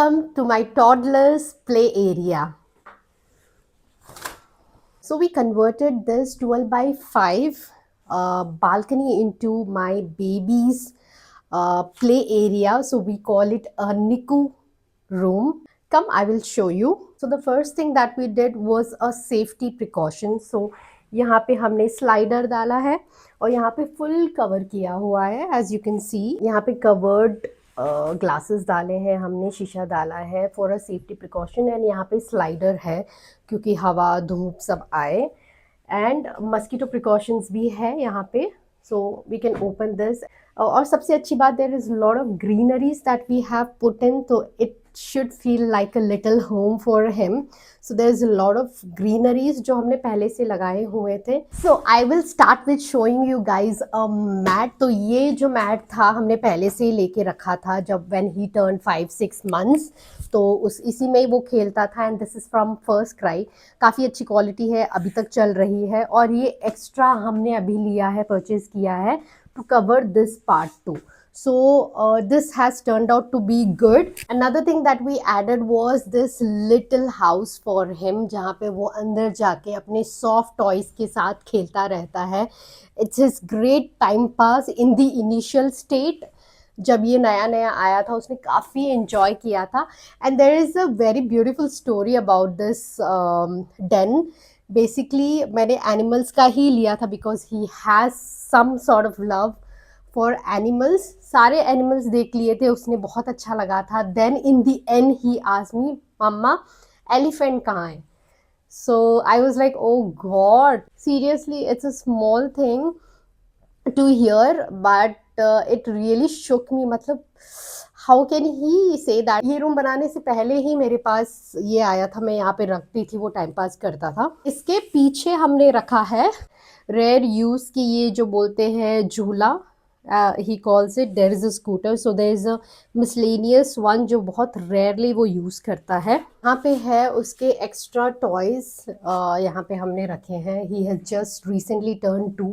Welcome to my toddler's play area. So we converted this 12 by 5 balcony into my baby's play area. So we call it a NICU room. Come, I will show you. So the first thing that we did was a safety precaution. So यहाँ पे हमने slider डाला है और यहाँ पे full cover किया हुआ है. एज यू कैन सी यहाँ पे कवर्ड ग्लासेस डाले हैं हमने, शीशा डाला है for a safety precaution. And यहाँ पे स्लाइडर है क्योंकि हवा धूप सब आए. एंड मस्कीटो प्रिकॉशंस भी है यहाँ पे, so we can open this. और सबसे अच्छी बात, there is lot of greeneries that we have put in, तो it should feel like a little home for him. So there's a lot of greeneries जो हमने पहले से लगाए हुए थे. So I will start with showing you guys a mat. तो ये जो मैट था हमने पहले से लेके रखा था जब when he turned 5-6 months, तो इसी में वो खेलता था. And this is from first cry. काफ़ी अच्छी क्वालिटी है, अभी तक चल रही है. और ये एक्स्ट्रा हमने अभी लिया है, परचेज़ किया है to cover this part too. So this has turned out to be good. Another thing that we added was this little house for him, जहाँ पे वो अंदर जाके अपने soft toys के साथ खेलता रहता है. It's his great time pass in the initial state. जब ये नया नया आया था उसने काफ़ी enjoy किया था. And there is a very beautiful story about this den. Basically मैंने animals का ही लिया था because he has some sort of love for animals. सारे एनिमल्स देख लिए थे, उसने बहुत अच्छा लगा था. Then in the end he asked me, mamma elephant कहाँ है? So I was like, oh god, seriously it's a small thing to hear but it really shook me. मतलब how can he say that? ये room बनाने से पहले ही मेरे पास ये आया था, मैं यहाँ पे रखती थी, वो टाइम पास करता था. इसके पीछे हमने रखा है रेयर यूज की, ये जो बोलते हैं झूला. He calls it, there is a scooter, so there is a miscellaneous one जो बहुत rarely वो यूज़ करता है. यहाँ पे है उसके एक्स्ट्रा टॉयज़, यहाँ पे हमने रखे हैं. He has just recently turned 2,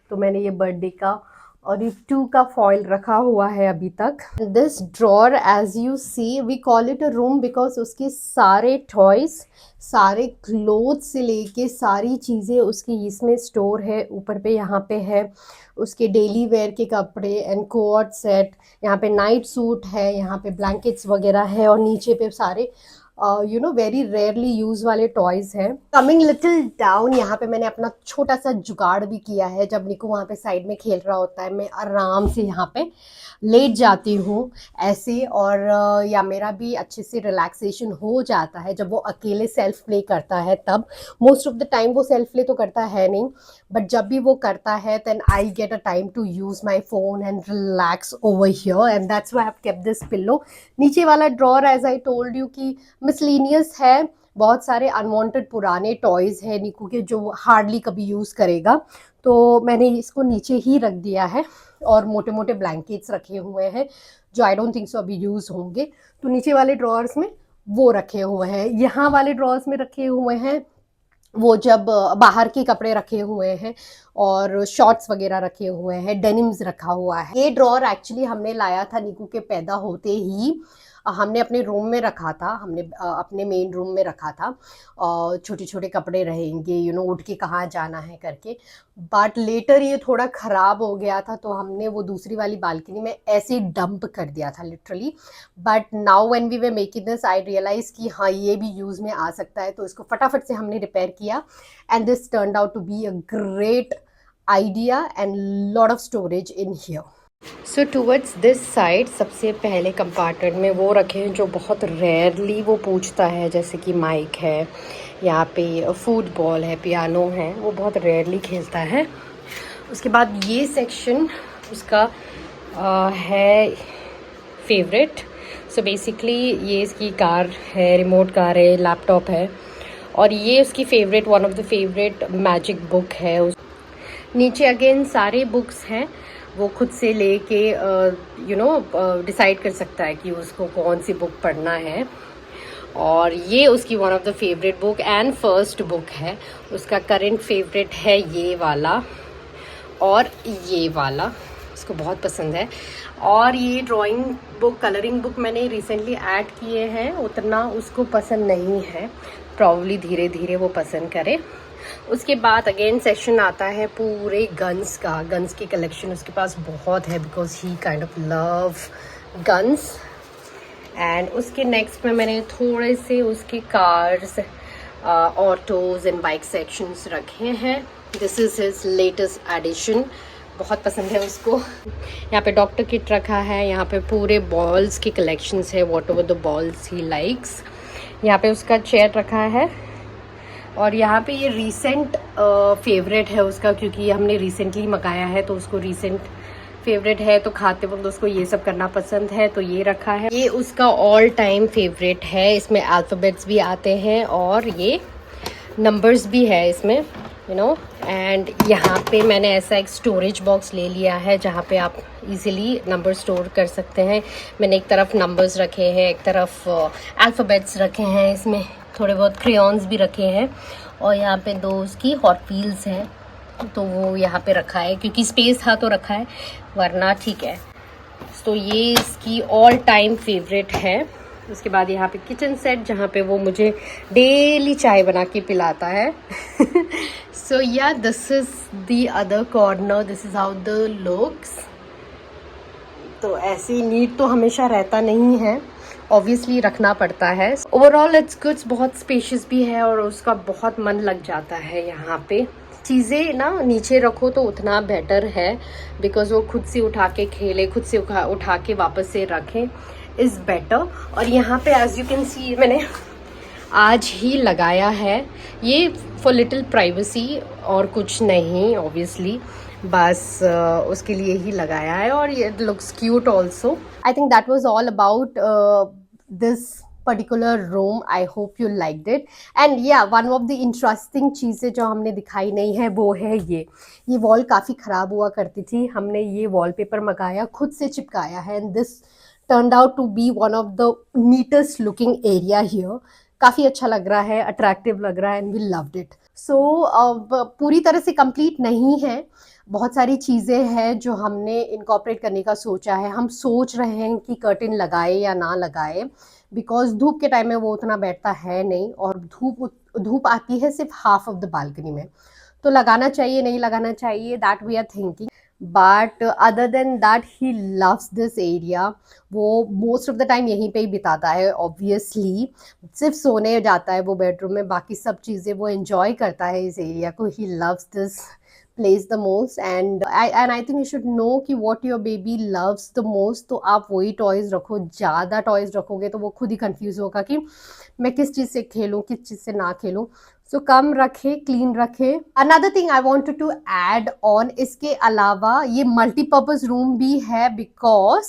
तो मैंने ये बर्थडे का और ये 2 का फॉइल रखा हुआ है अभी तक. This drawer as you see, we call it a room because उसके सारे टॉयज़, सारे क्लोथ्स से लेके सारी चीज़ें उसकी इसमें स्टोर है. ऊपर पे यहाँ पे है उसके डेली वेयर के कपड़े एंड कोट सेट. यहाँ पे नाइट सूट है, यहाँ पे ब्लैंकेट्स वगैरह है और नीचे पे सारे you know very rarely use वाले टॉयज़ हैं. कमिंग लिटिल डाउन, यहाँ पे मैंने अपना छोटा सा जुगाड़ भी किया है. जब निकू वहाँ पे साइड में खेल रहा होता है, मैं आराम से यहाँ पे लेट जाती हूँ ऐसे, और या मेरा भी अच्छे से रिलैक्सेशन हो जाता है जब वो अकेले सेल्फ प्ले करता है. तब मोस्ट ऑफ द टाइम वो सेल्फ प्ले तो करता है नहीं, बट जब भी वो करता है then I get a time to use my phone and relax over here. And that's why I have kept this pillow. नीचे वाला drawer as I told you कि मिसलीनियस है, बहुत सारे अनवांटेड पुराने टॉयज़ हैं निकू के जो हार्डली कभी यूज़ करेगा, तो मैंने इसको नीचे ही रख दिया है. और मोटे मोटे ब्लैंकेट्स रखे हुए हैं जो आई डोंट थिंक सो अभी यूज़ होंगे, तो नीचे वाले ड्रॉर्स में वो रखे हुए हैं. यहाँ वाले ड्रॉर्स में रखे हुए हैं वो जब बाहर के कपड़े रखे हुए हैं और शॉर्ट्स वगैरह रखे हुए हैं, डेनिम्स रखा हुआ है. ये ड्रॉर एक्चुअली हमने लाया था निकू के पैदा होते ही. हमने अपने रूम में रखा था, हमने अपने मेन रूम में रखा था. छोटे छोटे कपड़े रहेंगे, यू नो, उठ के कहाँ जाना है करके. बट लेटर ये थोड़ा ख़राब हो गया था, तो हमने वो दूसरी वाली बालकनी में ऐसे डंप कर दिया था literally. But now when we were making this I realize कि हाँ ये भी यूज़ में आ सकता है, तो इसको फटाफट से हमने रिपेयर किया. And this turned out to be a great idea and lot of storage in here. So towards this side सबसे पहले कंपार्टमेंट में वो रखे हैं जो बहुत रेयरली वो पूछता है, जैसे कि माइक है, यहाँ पे फुटबॉल है, पियानो है, वो बहुत रेयरली खेलता है. उसके बाद ये सेक्शन उसका है फेवरेट. सो बेसिकली ये इसकी कार है, रिमोट कार है, लैपटॉप है, और ये उसकी favourite, one of the favourite magic book है. नीचे अगेन सारे बुक्स हैं, वो खुद से लेके यू नो डिसाइड कर सकता है कि उसको कौन सी बुक पढ़ना है. और ये उसकी one of the favourite book and first book है. उसका करंट फेवरेट है ये वाला और ये वाला. उसको बहुत पसंद है। और ये ड्राइंग बुक, कलरिंग बुक मैंने रिसेंटली ऐड किए हैं, उतना उसको पसंद नहीं है, प्रॉब्ली धीरे धीरे वो पसंद करे। उसके बाद अगेन सेक्शन आता है पूरे गन्स का, गन्स की कलेक्शन उसके पास बहुत है because he kind of love guns. And उसके नेक्स्ट में मैंने थोड़े से उसके cars, autos and bike sections रखे हैं। This is his latest edition, बहुत पसंद है उसको। यहाँ पे डॉक्टर किट रखा है, यहाँ पे पूरे बॉल्स की कलेक्शंस है, what ever the balls he likes. यहाँ पे उसका चेयर रखा है और यहाँ पे ये रीसेंट फेवरेट है उसका, क्योंकि हमने रिसेंटली मंगाया है तो उसको रीसेंट फेवरेट है, तो खाते वक्त उसको ये सब करना पसंद है, तो ये रखा है। ये उसका ऑल टाइम फेवरेट है, इसमें अल्फ़ाबेट्स भी आते हैं और ये नंबर्स भी है इसमें, यू नो। एंड यहाँ पे मैंने ऐसा एक स्टोरेज बॉक्स ले लिया है जहाँ पे आप इजीली नंबर स्टोर कर सकते हैं। मैंने एक तरफ नंबर्स रखे हैं, एक तरफ अल्फ़ाबेट्स रखे हैं, इसमें थोड़े बहुत क्रेयॉन्स भी रखे हैं, और यहाँ पे दो उसकी हॉट व्हील्स हैं, तो वो यहाँ पे रखा है क्योंकि स्पेस था तो रखा है, वरना ठीक है। तो ये इसकी ऑल टाइम फेवरेट है। उसके बाद यहाँ पे किचन सेट जहाँ पे वो मुझे डेली चाय बना के पिलाता है। सो या this is the other corner, this is how the looks. तो ऐसे नीट तो हमेशा रहता नहीं है, ऑब्वियसली रखना पड़ता है। ओवरऑल इट्स गुड, बहुत स्पेशियस भी है और उसका बहुत मन लग जाता है। यहाँ पे चीज़ें ना नीचे रखो तो उतना बेटर है, बिकॉज वो खुद से उठा के खेले, खुद से उठा के वापस से रखें इज़ बेटर। और यहाँ पे एज यू कैन सी मैंने आज ही लगाया है, ये फॉर लिटिल प्राइवेसी और कुछ नहीं, ऑब्वियसली बस उसके लिए ही लगाया है। और ये looks cute also. I think that was all about this particular room. I hope you liked it. And yeah, one of the interesting चीज़ें जो हमने दिखाई नहीं है वो है ये वॉल काफ़ी ख़राब हुआ करती थी, हमने ये वॉलपेपर मंगाया, खुद से चिपकाया है, and this turned out to be one of the neatest looking area here. काफ़ी अच्छा लग रहा है, अट्रैक्टिव लग रहा है, एंड वी लव्ड इट। सो पूरी तरह से कंप्लीट नहीं है, बहुत सारी चीज़ें हैं जो हमने इनकॉर्पोरेट करने का सोचा है। हम सोच रहे हैं कि कर्टेन लगाए या ना लगाए, बिकॉज धूप के टाइम में वो उतना बैठता है नहीं, और धूप आती है सिर्फ हाफ ऑफ द बालकनी में, तो लगाना चाहिए नहीं लगाना चाहिए, that we are thinking. But other than that he loves this area. वो मोस्ट ऑफ द टाइम यहीं पे ही बिताता है, ऑब्वियसली सिर्फ सोने जाता है वो बेडरूम में, बाकी सब चीज़ें वो एंजॉय करता है इस एरिया को। He loves this place the most, and I think you should know कि what your baby loves the most, तो आप वही टॉयज़ रखो। ज़्यादा टॉयज़ रखोगे तो वो खुद ही कंफ्यूज होगा कि मैं किस चीज़ से खेलूँ, किस चीज़ से ना खेलूँ। सो कम रखे, क्लीन रखे। Another thing I wanted to add on, इसके अलावा ये मल्टीपर्पज़ रूम भी है, बिकॉज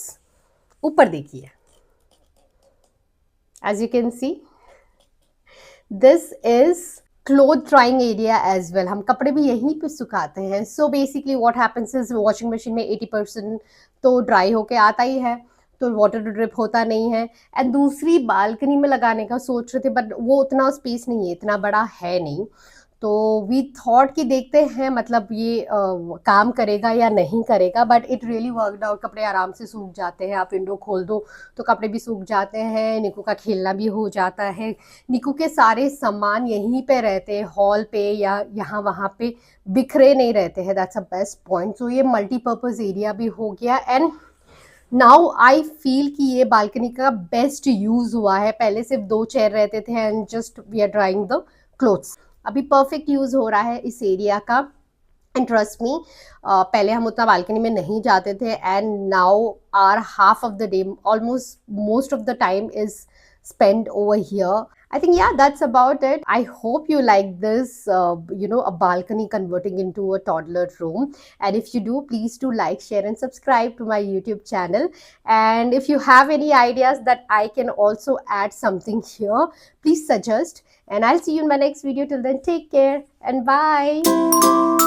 ऊपर देखिए, as you can see this is cloth drying area as well. हम कपड़े भी यहीं पे सुखाते हैं। So basically what happens is, washing machine में 80% तो ड्राई होके आता ही है, तो वाटर ड्रिप होता नहीं है। एंड दूसरी बालकनी में लगाने का सोच रहे थे, बट वो उतना स्पेस नहीं है, इतना बड़ा है नहीं, तो वी थॉट कि देखते हैं मतलब ये काम करेगा या नहीं करेगा, but it really worked out. कपड़े आराम से सूख जाते हैं, आप विंडो खोल दो तो कपड़े भी सूख जाते हैं, निकू का खेलना भी हो जाता है। निकू के सारे सामान यहीं पे रहते हैं, हॉल पे या यहाँ वहाँ पे बिखरे नहीं रहते हैं, दैट्स अ बेस्ट पॉइंट। सो ये मल्टीपर्पज़ एरिया भी हो गया, एंड नाउ आई फील कि ये बालकनी का बेस्ट यूज़ हुआ है। पहले सिर्फ 2 चेयर रहते थे and just we are drying the clothes, अभी परफेक्ट यूज़ हो रहा है इस एरिया का। एंड ट्रस्ट मी, पहले हम उतना बालकनी में नहीं जाते थे, and now are half of the day, almost most of the time is spent over here. I think yeah, that's about it. I hope you like this, a balcony converting into a toddler room. And if you do, please do like, share and subscribe to my YouTube channel. And if you have any ideas that I can also add something here, please suggest. And I'll see you in my next video. Till then, take care and bye.